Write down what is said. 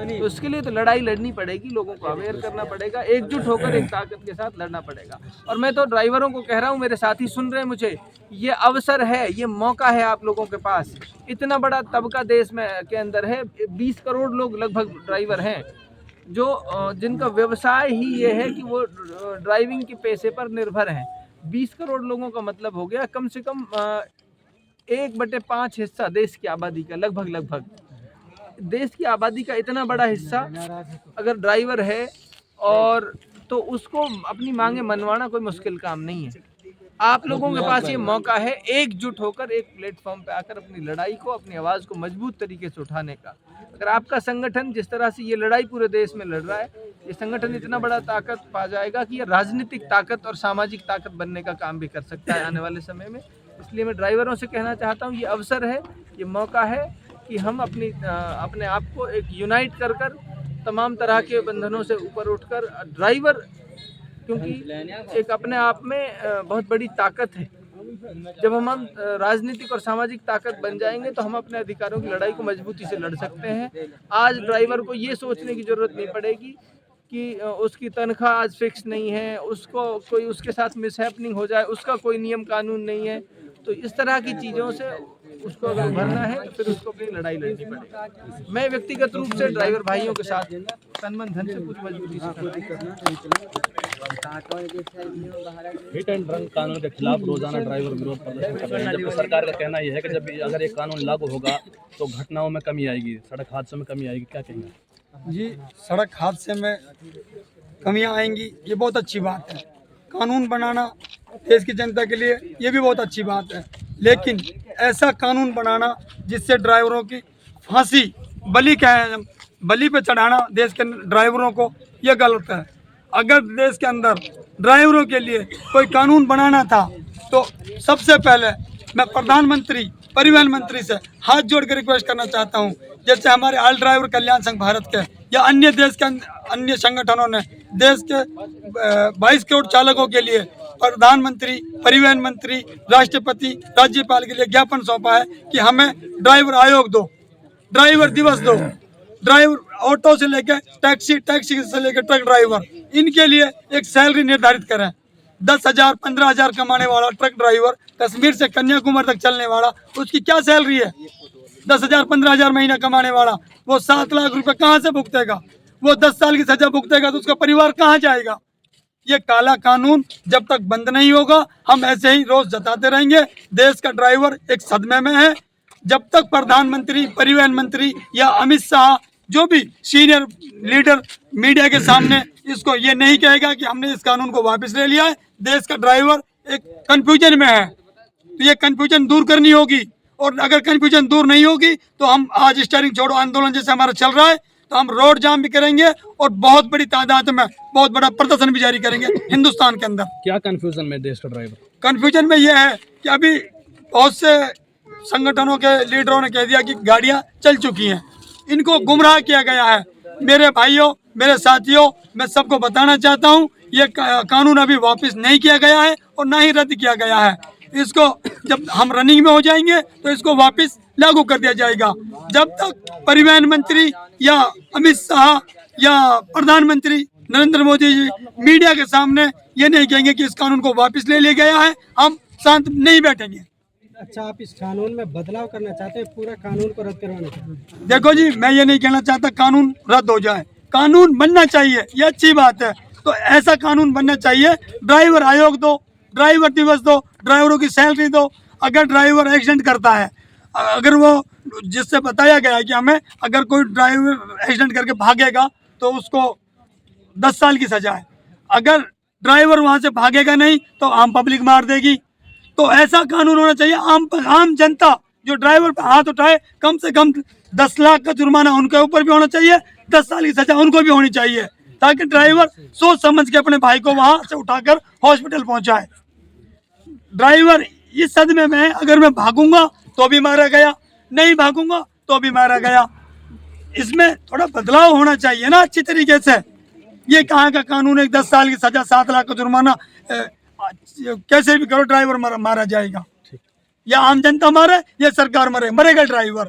तो उसके लिए तो लड़ाई लड़नी पड़ेगी, लोगों को अवेयर करना पड़ेगा, एकजुट होकर एक ताकत के साथ लड़ना पड़ेगा। और मैं तो ड्राइवरों को कह रहा हूँ, मेरे साथी सुन रहे हैं मुझे, ये अवसर है, ये मौका है आप लोगों के पास। इतना बड़ा तबका देश में के अंदर है, 20 करोड़ लोग लगभग ड्राइवर हैं, जो जिनका व्यवसाय ही ये है कि वो ड्राइविंग के पैसे पर निर्भर हैं। 20 करोड़ लोगों का मतलब हो गया कम से कम 1/5 हिस्सा देश की आबादी का, लगभग देश की आबादी का इतना बड़ा हिस्सा अगर ड्राइवर है, और तो उसको अपनी मांगे मनवाना कोई मुश्किल काम नहीं है। आप लोगों के पास ये मौका है एकजुट होकर एक प्लेटफॉर्म पे आकर अपनी लड़ाई को, अपनी आवाज़ को मजबूत तरीके से उठाने का। अगर आपका संगठन जिस तरह से ये लड़ाई पूरे देश में लड़ रहा है, ये संगठन इतना बड़ा ताकत पा जाएगा कि ये राजनीतिक ताकत और सामाजिक ताकत बनने का काम भी कर सकता है आने वाले समय में। इसलिए मैं ड्राइवरों से कहना चाहता हूँ, ये अवसर है, ये मौका है कि हम अपने आप को एक यूनाइट कर तमाम तरह के बंधनों से ऊपर उठकर ड्राइवर, क्योंकि एक अपने आप में बहुत बड़ी ताकत है। जब हम राजनीतिक और सामाजिक ताकत बन जाएंगे तो हम अपने अधिकारों की लड़ाई को मजबूती से लड़ सकते हैं। आज ड्राइवर को ये सोचने की ज़रूरत नहीं पड़ेगी कि उसकी तनख्वाह आज फिक्स नहीं है, उसको कोई उसके साथ मिसहैपनिंग हो जाए, उसका कोई नियम कानून नहीं है। तो इस तरह की चीज़ों से उसको अगर उभरना है तो फिर उसको अपनी लड़ाई लड़नी पड़ेगी। मैं व्यक्तिगत रूप से ड्राइवर भाइयों के साथ तन मन धन से पूरी मजबूती से हिट एंड रन कानून के खिलाफ रोजाना ड्राइवर विरोध प्रदर्शन कर रहे हैं, जबकि सरकार का कहना यह है कि जब अगर ये कानून लागू होगा तो घटनाओं में कमी आएगी, सड़क हादसों में कमी आएगी। क्या कहेंगे जी? सड़क हादसे में कमियां आएंगी, ये बहुत अच्छी बात है। कानून बनाना देश की जनता के लिए ये भी बहुत अच्छी बात है, लेकिन ऐसा कानून बनाना जिससे ड्राइवरों की फांसी, बलि पे चढ़ाना देश के ड्राइवरों को, ये गलत है। अगर देश के अंदर ड्राइवरों के लिए कोई कानून बनाना था तो सबसे पहले मैं प्रधानमंत्री, परिवहन मंत्री से हाथ जोड़ कर रिक्वेस्ट करना चाहता हूं, जैसे हमारे ऑल ड्राइवर कल्याण संघ भारत के या अन्य देश के अन्य संगठनों ने देश के 22 करोड़ चालकों के लिए प्रधानमंत्री, परिवहन मंत्री, राष्ट्रपति, राज्यपाल के लिए ज्ञापन सौंपा है कि हमें ड्राइवर आयोग दो, ड्राइवर दिवस दो। ड्राइवर ऑटो से लेकर टैक्सी से लेकर ट्रक ड्राइवर, इनके लिए एक सैलरी निर्धारित करें। 10,000 15,000 कमाने वाला ट्रक ड्राइवर कश्मीर से कन्याकुमारी तक चलने वाला, उसकी क्या सैलरी है? 10,000 15,000 महीना कमाने वाला वो 7 लाख रुपए कहाँ से भुगतेगा? वो 10 साल की सजा भुगतेगा तो उसका परिवार कहाँ जाएगा? ये काला कानून जब तक बंद नहीं होगा हम ऐसे ही रोज जताते रहेंगे। देश का ड्राइवर एक सदमे में है। जब तक प्रधानमंत्री, परिवहन मंत्री या अमित शाह, जो भी सीनियर लीडर मीडिया के सामने इसको ये नहीं कहेगा कि हमने इस कानून को वापस ले लिया है, देश का ड्राइवर एक कंफ्यूजन में है। तो ये कंफ्यूजन दूर करनी होगी, और अगर कंफ्यूजन दूर नहीं होगी तो हम आज स्टीयरिंग छोड़ो आंदोलन जैसे हमारा चल रहा है, तो हम रोड जाम भी करेंगे और बहुत बड़ी तादाद में बहुत बड़ा प्रदर्शन भी जारी करेंगे हिंदुस्तान के अंदर। क्या कंफ्यूजन में देश का ड्राइवर? कंफ्यूजन में ये है कि अभी बहुत से संगठनों के लीडरों ने कह दिया कि गाड़ियां चल चुकी हैं, इनको गुमराह किया गया है। मेरे भाइयों, मेरे साथियों, मैं सबको बताना चाहता हूं, ये कानून अभी वापस नहीं किया गया है और ना ही रद्द किया गया है। इसको जब हम रनिंग में हो जाएंगे तो इसको वापस लागू कर दिया जाएगा। जब तक परिवहन मंत्री या अमित शाह या प्रधानमंत्री नरेंद्र मोदी जी मीडिया के सामने ये नहीं कहेंगे कि इस कानून को वापस ले लिया गया है, हम शांत नहीं बैठेंगे। अच्छा, आप इस कानून में बदलाव करना चाहते हैं, पूरा कानून को रद्द करवाना चाहते हैं? देखो जी, मैं ये नहीं कहना चाहता कानून रद्द हो जाए, कानून बनना चाहिए, ये अच्छी बात है। तो ऐसा कानून बनना चाहिए, ड्राइवर आयोग दो, ड्राइवर दिवस दो, ड्राइवरों की सैलरी दो। अगर ड्राइवर एक्सीडेंट करता है, अगर वो जिससे बताया गया है कि हमें अगर कोई ड्राइवर एक्सीडेंट करके भागेगा तो उसको 10 साल की सजा है, अगर ड्राइवर वहाँ से भागेगा नहीं तो आम पब्लिक मार देगी। तो ऐसा कानून होना चाहिए, आम जनता जो ड्राइवर पर हाथ उठाए कम से कम 10 लाख का जुर्माना उनके ऊपर भी होना चाहिए, 10 साल की सजा उनको भी होनी चाहिए, ताकि ड्राइवर सोच समझ के अपने भाई को वहां से उठाकर हॉस्पिटल पहुंचाए। ड्राइवर इस सदमे में है, अगर मैं भागूंगा तो भी मारा गया, नहीं भागूंगा तो भी मारा गया। इसमें थोड़ा बदलाव होना चाहिए ना अच्छी तरीके से। ये कहाँ का कानून है? 10 साल की सजा, 7 लाख का जुर्माना, कैसे भी करो ड्राइवर मारा जाएगा, या आम जनता मारे या सरकार मरेगा ड्राइवर।